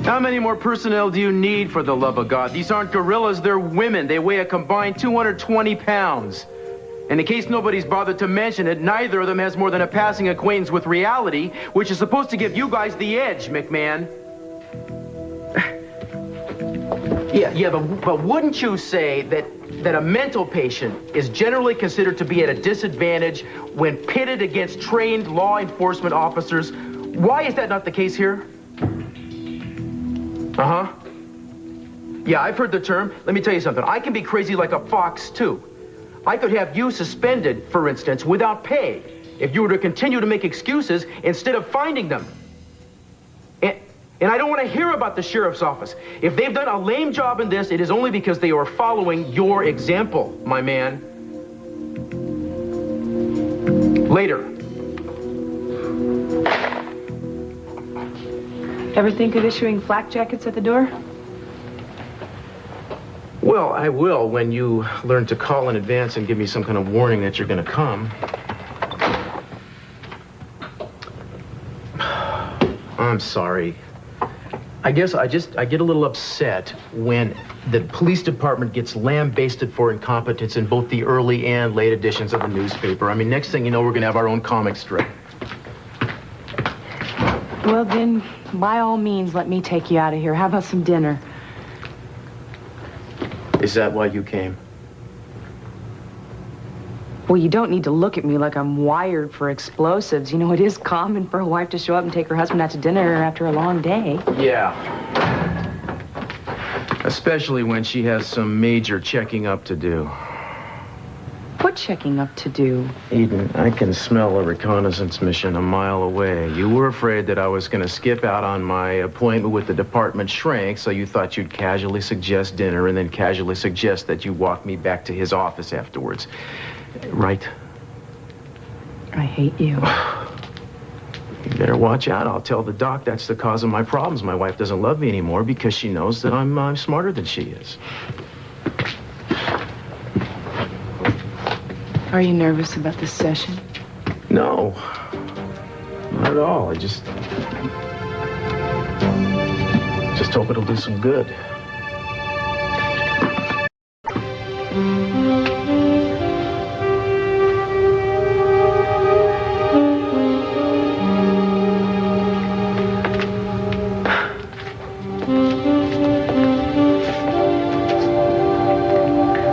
How many more personnel do you need, for the love of God? These aren't gorillas, they're women. They weigh a combined 220 pounds. And in case nobody's bothered to mention it, neither of them has more than a passing acquaintance with reality, which is supposed to give you guys the edge, McMahon. Yeah, but wouldn't you say that a mental patient is generally considered to be at a disadvantage when pitted against trained law enforcement officers? Why is that not the case here? Uh-huh. Yeah, I've heard the term. Let me tell you something. I can be crazy like a fox, too. I could have you suspended, for instance, without pay, if you were to continue to make excuses instead of finding them. And I don't want to hear about the sheriff's office. If they've done a lame job in this, it is only because they are following your example, my man. Later. Ever think of issuing flak jackets at the door? Well, I will when you learn to call in advance and give me some kind of warning that you're going to come. I'm sorry. I guess I get a little upset when the police department gets lambasted for incompetence in both the early and late editions of the newspaper. I mean, next thing you know, we're going to have our own comic strip. Well, then, by all means, let me take you out of here. How about some dinner? Is that why you came? Well, you don't need to look at me like I'm wired for explosives. You know, it is common for a wife to show up and take her husband out to dinner after a long day. Yeah. Especially when she has some major checking up to do. What checking up to do? Eden, I can smell a reconnaissance mission a mile away. You were afraid that I was going to skip out on my appointment with the department shrink, so you thought you'd casually suggest dinner and then casually suggest that you walk me back to his office afterwards. Right? I hate you. You better watch out. I'll tell the doc that's the cause of my problems. My wife doesn't love me anymore because she knows that I'm smarter than she is. Are you nervous about this session? No. Not at all. I just hope it'll do some good.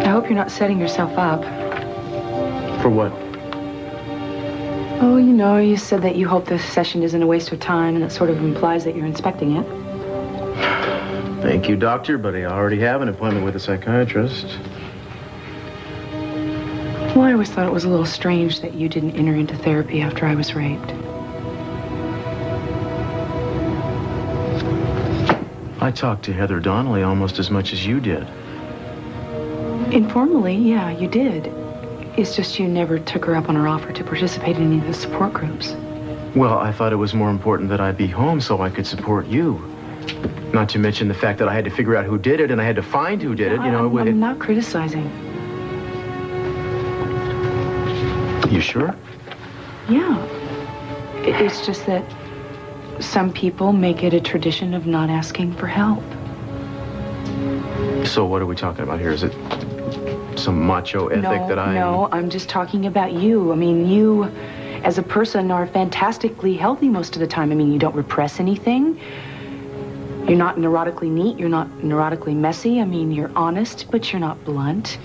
I hope you're not setting yourself up. For what? Oh, you know, you said that you hope this session isn't a waste of time, and that sort of implies that you're inspecting it. Thank you, doctor, but I already have an appointment with a psychiatrist. Well, I always thought it was a little strange that you didn't enter into therapy after I was raped. I talked to Heather Donnelly almost as much as you did. Informally, yeah, you did. It's just you never took her up on her offer to participate in any of the support groups. Well, I thought it was more important that I be home so I could support you. Not to mention the fact that I had to figure out who did it and I had to find who did it, you know. I'm not criticizing. You sure? Yeah. It's just that some people make it a tradition of not asking for help. So what are we talking about here? Is it some macho ethic that I... No, I'm just talking about you. I mean, you, as a person, are fantastically healthy most of the time. I mean, you don't repress anything. You're not neurotically neat. You're not neurotically messy. I mean, you're honest, but you're not blunt.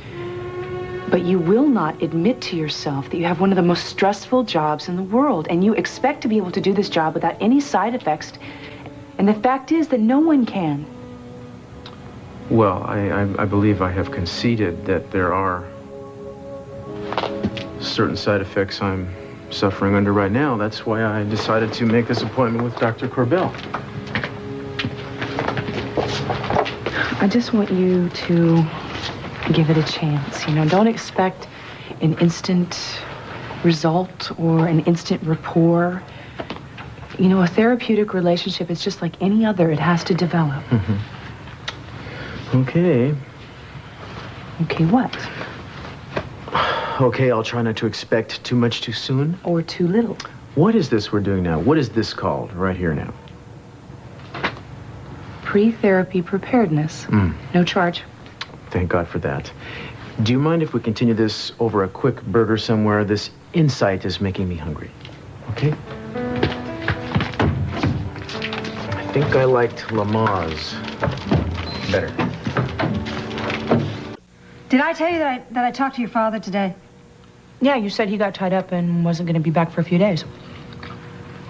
But you will not admit to yourself that you have one of the most stressful jobs in the world, and you expect to be able to do this job without any side effects. And the fact is that no one can. Well, I believe I have conceded that there are certain side effects I'm suffering under right now. That's why I decided to make this appointment with Dr. Corbell. I just want you to give it a chance. You know, don't expect an instant result or an instant rapport. You know, a therapeutic relationship is just like any other. It has to develop. Mm-hmm. Okay. Okay, what? Okay, I'll try not to expect too much too soon. Or too little. What is this we're doing now? What is this called right here now? pre-therapy preparedness. No charge. Thank God for that. Do you mind if we continue this over a quick burger somewhere? This insight is making me hungry. Okay? I think I liked Lamaze better. Did I tell you that I talked to your father today? Yeah, you said he got tied up and wasn't going to be back for a few days.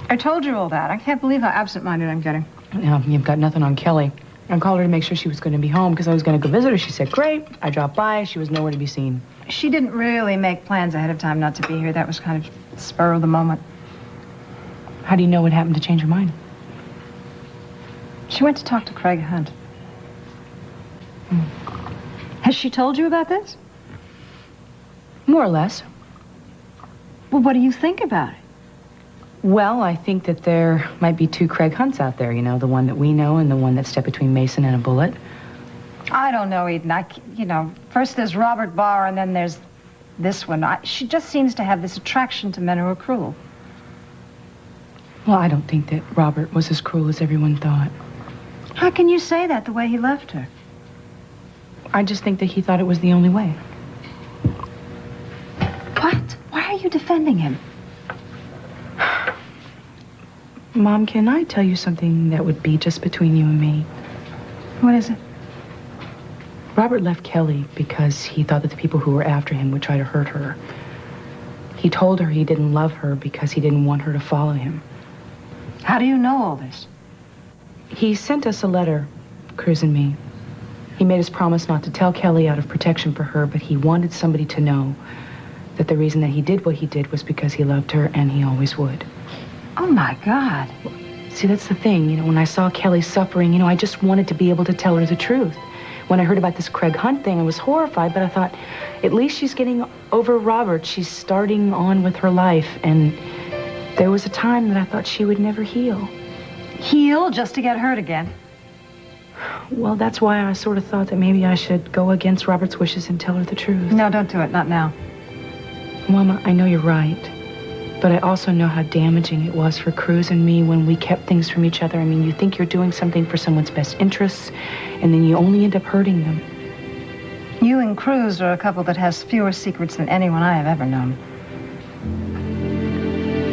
I told you all that. I can't believe how absent-minded I'm getting. Yeah, you've got nothing on Kelly. I called her to make sure she was going to be home because I was going to go visit her. She said, great. I dropped by. She was nowhere to be seen. She didn't really make plans ahead of time not to be here. That was kind of spur of the moment. How do you know what happened to change her mind? She went to talk to Craig Hunt. Has she told you about this? More or less. Well, what do you think about it? Well, I think that there might be two Craig Hunts out there, you know, the one that we know and the one that stepped between Mason and a bullet. I don't know, Eden. First there's Robert Barr and then there's this one. She just seems to have this attraction to men who are cruel. Well, I don't think that Robert was as cruel as everyone thought. How can you say that the way he left her? I just think that he thought it was the only way. What? Why are you defending him? Mom, can I tell you something that would be just between you and me? What is it? Robert left Kelly because he thought that the people who were after him would try to hurt her. He told her he didn't love her because he didn't want her to follow him. How do you know all this? He sent us a letter, Cruz and me. He made us promise not to tell Kelly out of protection for her, but he wanted somebody to know that the reason that he did what he did was because he loved her and he always would. Oh, my God. See, that's the thing. You know, when I saw Kelly suffering, you know, I just wanted to be able to tell her the truth. When I heard about this Craig Hunt thing, I was horrified, but I thought, at least she's getting over Robert. She's starting on with her life, and there was a time that I thought she would never heal. Heal just to get hurt again? Well, that's why I sort of thought that maybe I should go against Robert's wishes and tell her the truth. No, don't do it. Not now. Mama, I know you're right. But I also know how damaging it was for Cruz and me when we kept things from each other. I mean, you think you're doing something for someone's best interests, and then you only end up hurting them. You and Cruz are a couple that has fewer secrets than anyone I have ever known.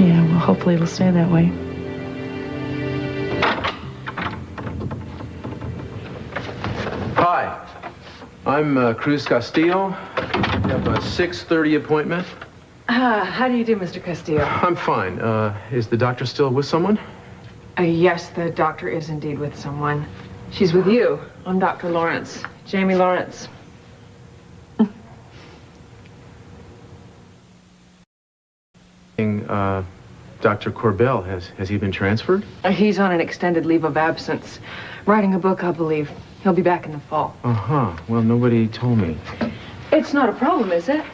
Yeah, well, hopefully it'll stay that way. Hi, I'm Cruz Castillo. We have a 6:30 appointment. How do you do, Mr. Castillo? I'm fine. Is the doctor still with someone? Yes, the doctor is indeed with someone. She's with you. I'm Dr. Lawrence. Jamie Lawrence. Dr. Corbell, has he been transferred? He's on an extended leave of absence. Writing a book, I believe. He'll be back in the fall. Uh-huh. Well, nobody told me. It's not a problem, is it?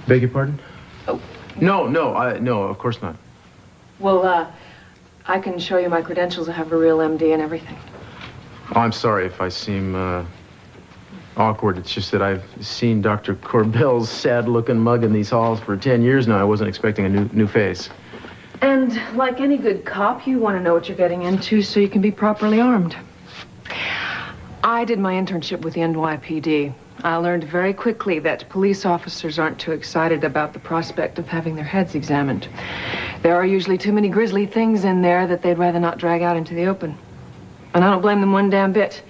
Beg your pardon? Oh. No, of course not. Well, I can show you my credentials. I have a real MD and everything. Oh, I'm sorry if I seem awkward. It's just that I've seen Dr. Corbell's sad-looking mug in these halls for 10 years now. I wasn't expecting a new face. And like any good cop, you want to know what you're getting into so you can be properly armed. I did my internship with the NYPD. I learned very quickly that police officers aren't too excited about the prospect of having their heads examined. There are usually too many grisly things in there that they'd rather not drag out into the open. And I don't blame them one damn bit.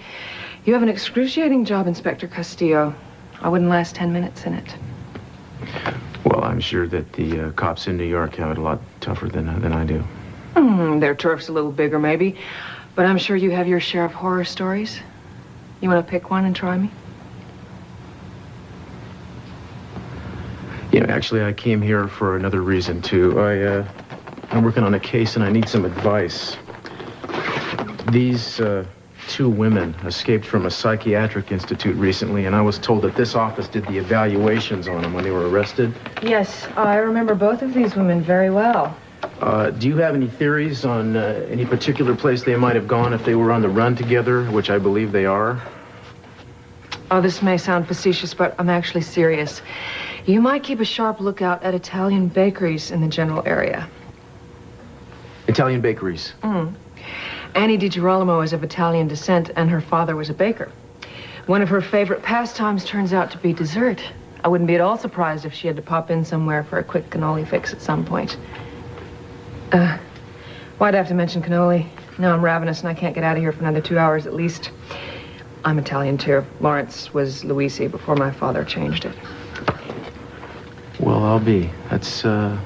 You have an excruciating job, Inspector Castillo. I wouldn't last 10 minutes in it. Well, I'm sure that the cops in New York have it a lot tougher than I do. Their turf's a little bigger, maybe. But I'm sure you have your share of horror stories. You want to pick one and try me? You know, actually, I came here for another reason, too. I'm working on a case, and I need some advice. These two women escaped from a psychiatric institute recently, and I was told that this office did the evaluations on them when they were arrested. Yes, I remember both of these women very well. Do you have any theories on any particular place they might have gone if they were on the run together, which I believe they are? Oh, this may sound facetious, but I'm actually serious. You might keep a sharp lookout at Italian bakeries in the general area. Italian bakeries? Annie DiGirolamo is of Italian descent, and her father was a baker. One of her favorite pastimes turns out to be dessert. I wouldn't be at all surprised if she had to pop in somewhere for a quick cannoli fix at some point. Why'd I have to mention cannoli? Now I'm ravenous and I can't get out of here for another 2 hours at least. I'm Italian, too. Lawrence was Luisi before my father changed it. Well, I'll be. That's good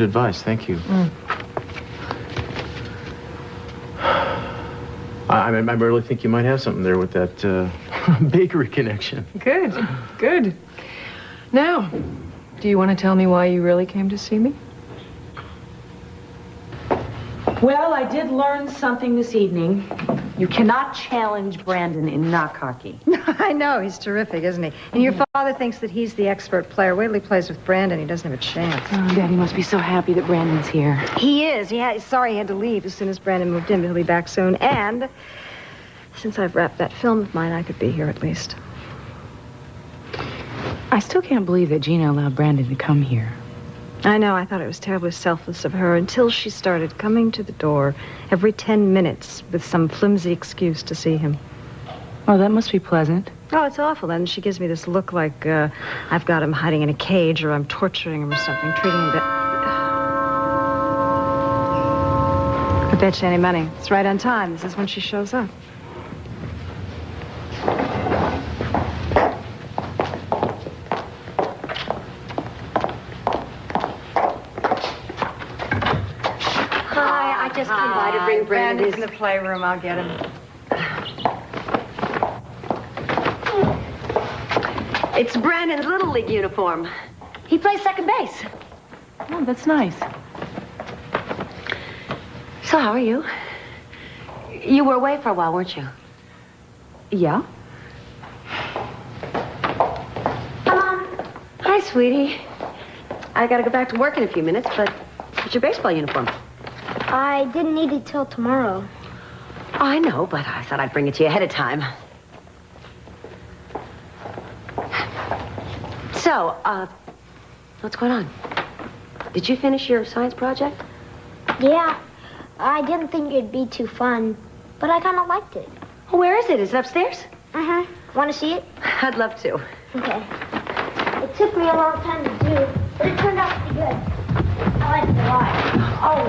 advice. Thank you. I really think you might have something there with that bakery connection. Good, good. Now, do you want to tell me why you really came to see me? Well, I did learn something this evening. You cannot challenge Brandon in knock hockey. I know, he's terrific, isn't he? And your father thinks that he's the expert player. Wait till he plays with Brandon, he doesn't have a chance. Oh, Daddy must be so happy that Brandon's here. He is. Sorry he had to leave as soon as Brandon moved in, but he'll be back soon. And since I've wrapped that film of mine, I could be here at least. I still can't believe that Gina allowed Brandon to come here. I know, I thought it was terribly selfless of her until she started coming to the door every 10 minutes with some flimsy excuse to see him. Oh, that must be pleasant. Oh, it's awful. Then she gives me this look like I've got him hiding in a cage or I'm torturing him or something, treating him I bet you any money. It's right on time. This is when she shows up. Just come by to bring Brandon. In the playroom, I'll get him. It's Brandon's Little League uniform. He plays second base. Oh, that's nice. So how are you? You were away for a while, weren't you? Yeah? Hi, sweetie. I gotta go back to work in a few minutes, but it's your baseball uniform. I didn't need it till tomorrow. Oh, I know, but I thought I'd bring it to you ahead of time. So, what's going on? Did you finish your science project? Yeah, I didn't think it'd be too fun, but I kind of liked it. Oh, where is it? Is it upstairs? Uh-huh. Want to see it? I'd love to. Okay. It took me a long time to do, but it turned out to be good. I like it a lot. Oh,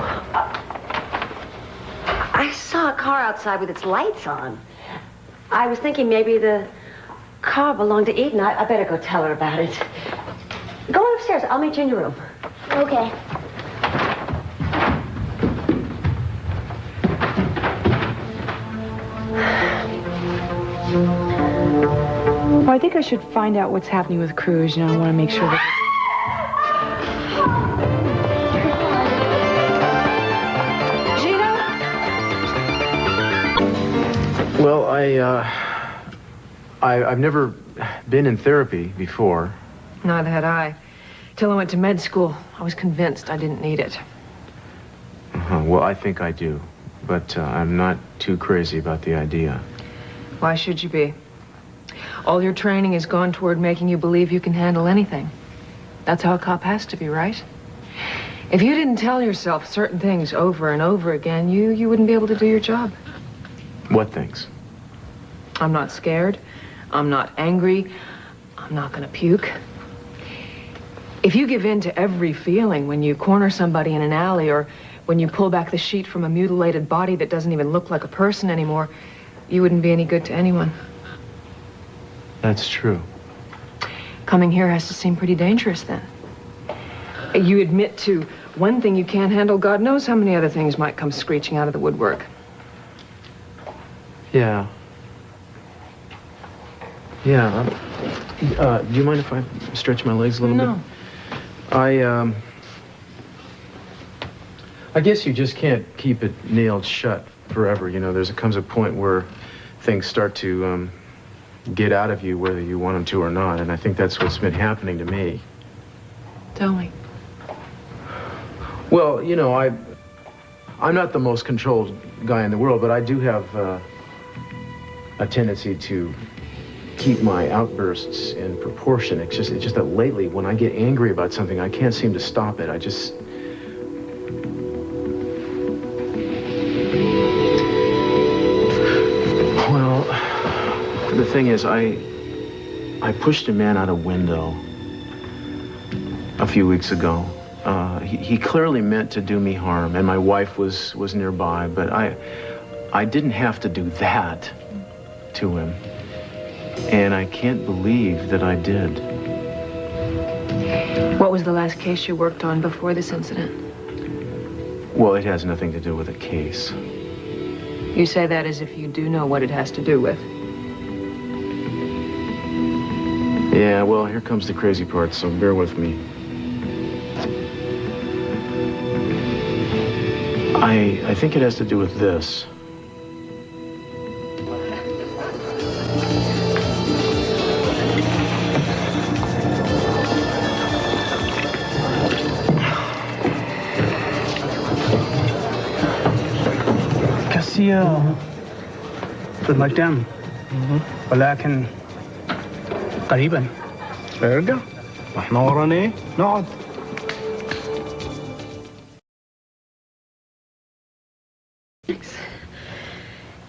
I saw a car outside with its lights on. I was thinking maybe the car belonged to Eden. I better go tell her about it. Go on upstairs. I'll meet you in your room. Okay. Well, I think I should find out what's happening with Cruz. You know, I want to make sure that... Well, I've never been in therapy before. Neither had I. Till I went to med school, I was convinced I didn't need it. Well, I think I do, but I'm not too crazy about the idea. Why should you be? All your training has gone toward making you believe you can handle anything. That's how a cop has to be, right? If you didn't tell yourself certain things over and over again, you wouldn't be able to do your job. What things? I'm not scared. I'm not angry. I'm not gonna puke. If you give in to every feeling when you corner somebody in an alley or when you pull back the sheet from a mutilated body that doesn't even look like a person anymore, you wouldn't be any good to anyone. That's true. Coming here has to seem pretty dangerous then. You admit to one thing you can't handle, God knows how many other things might come screeching out of the woodwork. Yeah. Yeah. Do you mind if I stretch my legs a little bit? No. I guess you just can't keep it nailed shut forever. You know, comes a point where things start to get out of you whether you want them to or not, and I think that's what's been happening to me. Tell me. Well, you know, I'm not the most controlled guy in the world, but I do have a tendency to keep my outbursts in proportion. It's just that lately, when I get angry about something, I can't seem to stop it. thing is, I pushed a man out a window a few weeks ago. He clearly meant to do me harm, and my wife was nearby, but I didn't have to do that to him. And I can't believe that I did. What was the last case you worked on before this incident? Well, it has nothing to do with a case. You say that as if you do know what it has to do with. Yeah, well, here comes the crazy part, so bear with me. I think it has to do with this. كاسية في المكان ولكن قريبا ارجع واحنا ورانا ايه نقعد.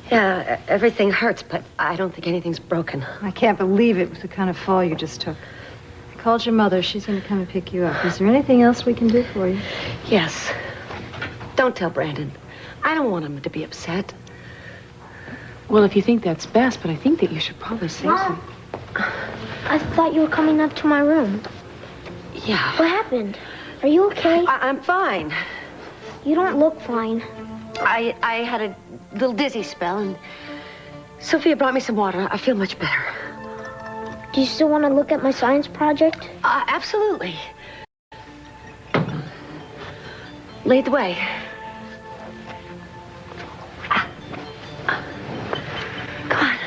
Yeah, everything hurts, but I don't think anything's broken. I can't believe it with the kind of fall you just took. I called your mother. She's going to come and pick you up. Is there anything else we can do for you? Yes. Don't tell Brandon. I don't want him to be upset. Well, if you think that's best, but I think that you should probably say Mom, so. I thought you were coming up to my room. Yeah. What happened? Are you okay? I'm fine. You don't look fine. I had a little dizzy spell, and Sophia brought me some water. I feel much better. Do you still want to look at my science project? Absolutely. Lead the way. Come on.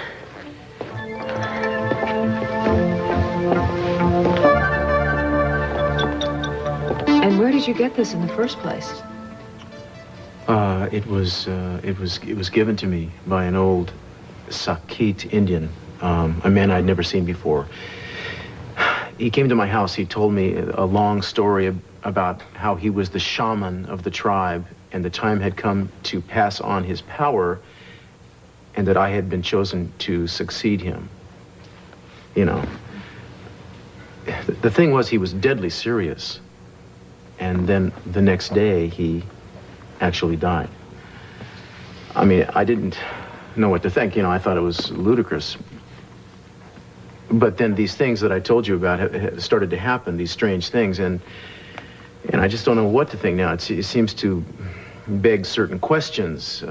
And where did you get this in the first place? It was given to me by an old Sakit Indian, a man I'd never seen before. He came to my house. He told me a long story about how he was the shaman of the tribe, and the time had come to pass on his power, and that I had been chosen to succeed him. You know, the thing was, he was deadly serious, and then the next day he actually died. I mean, I didn't know what to think. You know, I thought it was ludicrous. But then these things that I told you about have started to happen, these strange things, and I just don't know what to think now. It seems to beg certain questions,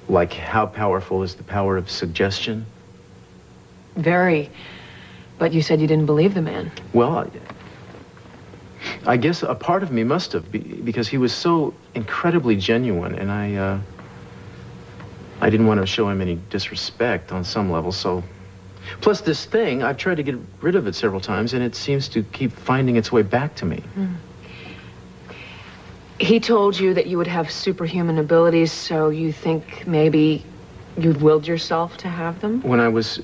like how powerful is the power of suggestion? Very. But you said you didn't believe the man. Well, I guess a part of me must have, because he was so incredibly genuine, and I didn't want to show him any disrespect on some level, so... Plus this thing, I've tried to get rid of it several times, and it seems to keep finding its way back to me. Mm. He told you that you would have superhuman abilities, so you think maybe you'd willed yourself to have them? When I was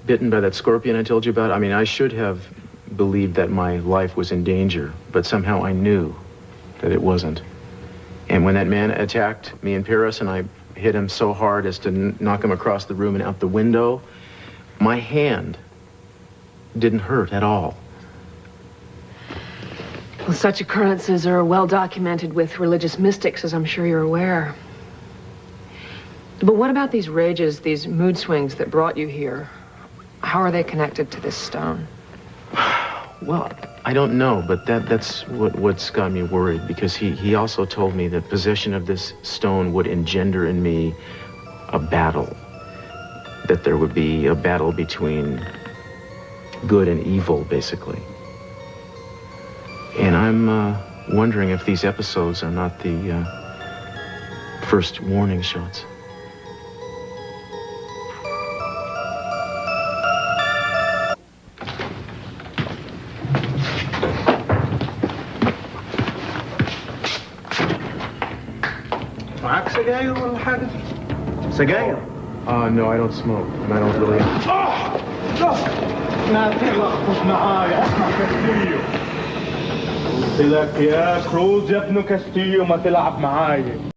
bitten by that scorpion I told you about, I mean, I should have believed that my life was in danger, but somehow I knew that it wasn't. And when that man attacked me in Paris and I hit him so hard as to knock him across the room and out the window, my hand didn't hurt at all. Well, such occurrences are well documented with religious mystics, as I'm sure you're aware. But what about these rages, these mood swings that brought you here? How are they connected to this stone? Well, I don't know, but that's what's got me worried, because he also told me that possession of this stone would engender in me a battle. That there would be a battle between good and evil, basically. And I'm wondering if these episodes are not the first warning shots. معاك سجاير ولا حاجة؟ سجاير؟ No, I don't smoke, and I don't really... لا تلخبط معايا، اسمع كاستيليو. قلت لك يا كروز يا ابن كاستيليو ما تلعب معايا.